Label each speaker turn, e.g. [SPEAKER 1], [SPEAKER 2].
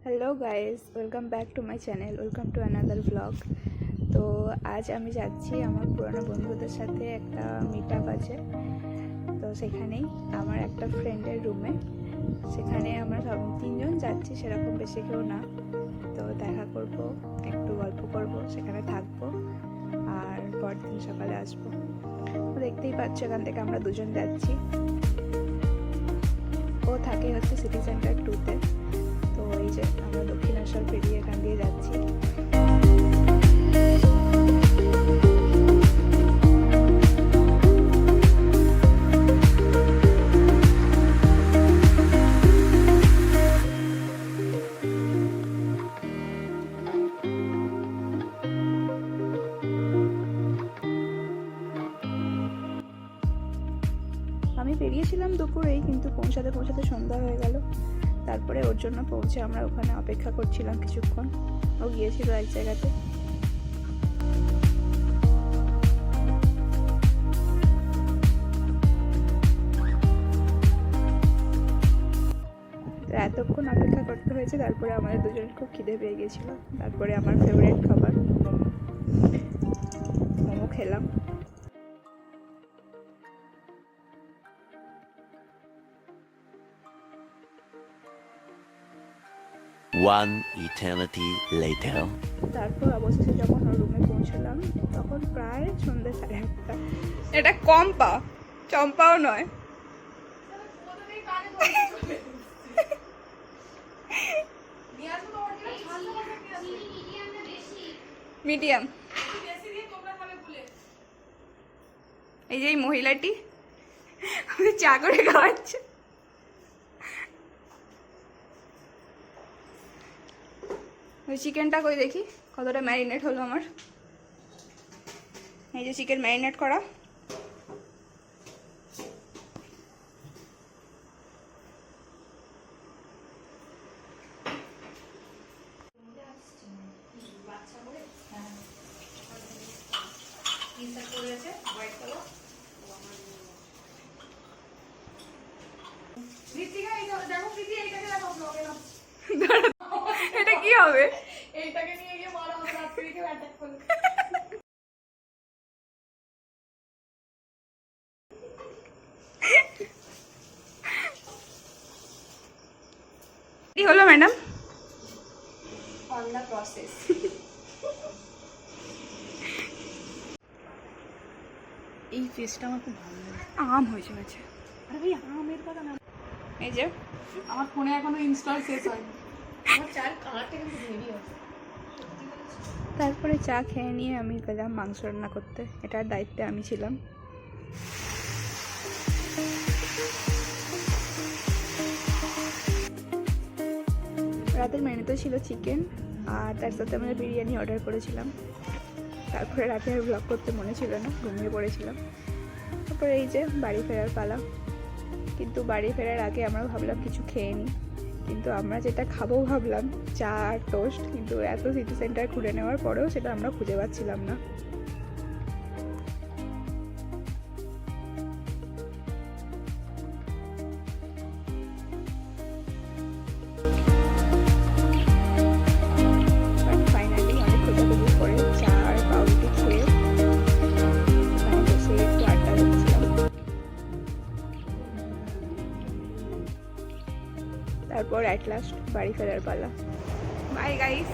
[SPEAKER 1] Hello guys, welcome back to my channel, welcome to another blog. তো আজ আমি যাচ্ছি আমার পুরনো বন্ধুদের সাথে, একটা মিট আপ আছে। তো সেখানেই আমার একটা ফ্রেন্ডের রুমে, সেখানে আমরা সব তিনজন যাচ্ছি, সেরকম বেশি কেউ না। তো দেখা করব, একটু গল্প করব, সেখানে থাকবো, আর পরদিন সকালে আসবো। তো দেখতেই পাচ্ছ এখান থেকে আমরা দুজন যাচ্ছি। ও থাকে হচ্ছে সিটি সেন্টার 2-তে। তো এই যে আমরা দক্ষিণেশ্বর পেরিয়ে এখান দিয়ে যাচ্ছি। আমি বেরিয়েছিলাম দুপুরেই, কিন্তু পৌঁছাতে পৌঁছাতে সন্ধ্যা হয়ে গেল। তারপরে ওর জন্য পৌঁছে আমরা ওখানে অপেক্ষা করছিলাম কিছুক্ষণ। ও গিয়েছিল এক জায়গাতে। তো এতক্ষণ অপেক্ষা করতে হয়েছে, তারপরে আমাদের দুজন খুব খিদে পেয়ে গেছিল। তারপরে আমার ফেভারিট খাবার মোমো খেলাম।
[SPEAKER 2] One eternity later.
[SPEAKER 1] তারপর অবশেষে যখন ওর রুমে পৌঁছলাম, তখন প্রায় সন্ধ্যে 1:30। এটা কম্পা, চম্পাও নয়। মিডিয়াম। এই যে এই মহিলাটি চা করে খাওয়াচ্ছে। ওই চিকেনটা কই দেখি কতটা ম্যারিনেট হলো আমার। এই যে চিকেন ম্যারিনেট করা। এটা কি হবে?
[SPEAKER 3] এইটাকে নিয়ে গিয়ে মারা হবে, রাত্রিকে অ্যাটাক করবে।
[SPEAKER 1] কি হলো ম্যাডাম?
[SPEAKER 3] On the process. এই ফেসটা আমার খুব ভালো লাগে।
[SPEAKER 1] আম হয়েছে গেছে।
[SPEAKER 3] আরে ভাই, আমের কথা না।
[SPEAKER 1] এই যে
[SPEAKER 3] আমার ফোনে এখনো ইনস্টল শেষ হয়নি। আমার চায়ের কালারটা কিন্তু হেভি আছে।
[SPEAKER 1] তারপরে চা খেয়ে নিয়ে আমি গেলাম মাংস রান্না করতে। এটার দায়িত্বে আমি ছিলাম। রাতের মেনুতে ছিল চিকেন, আর তার সাথে আমরা বিরিয়ানি অর্ডার করেছিলাম। তারপরে রাতে আর ব্লগ করতে মনে ছিল না, ঘুমিয়ে পড়েছিলাম। তারপরে এই যে বাড়ি ফেরার পালা। কিন্তু বাড়ি ফেরার আগে আমরা ভাবলাম কিছু খেয়ে নিই। কিন্তু আমরা যেটা খাবো ভাবলাম চা আর টোস্ট, কিন্তু এত সিটি সেন্টার ঘুরে নেওয়ার পরেও সেটা আমরা খুঁজে পাচ্ছিলাম না। ফাইনালি অনেক খোঁজাখুঁজি করে চা আর পাউরুটি খেয়ে ওখানে বসে একটু আড্ডা দিচ্ছিলাম। তারপর অ্যাট লাস্ট বাড়ি ফেরার পালা। Bye guys.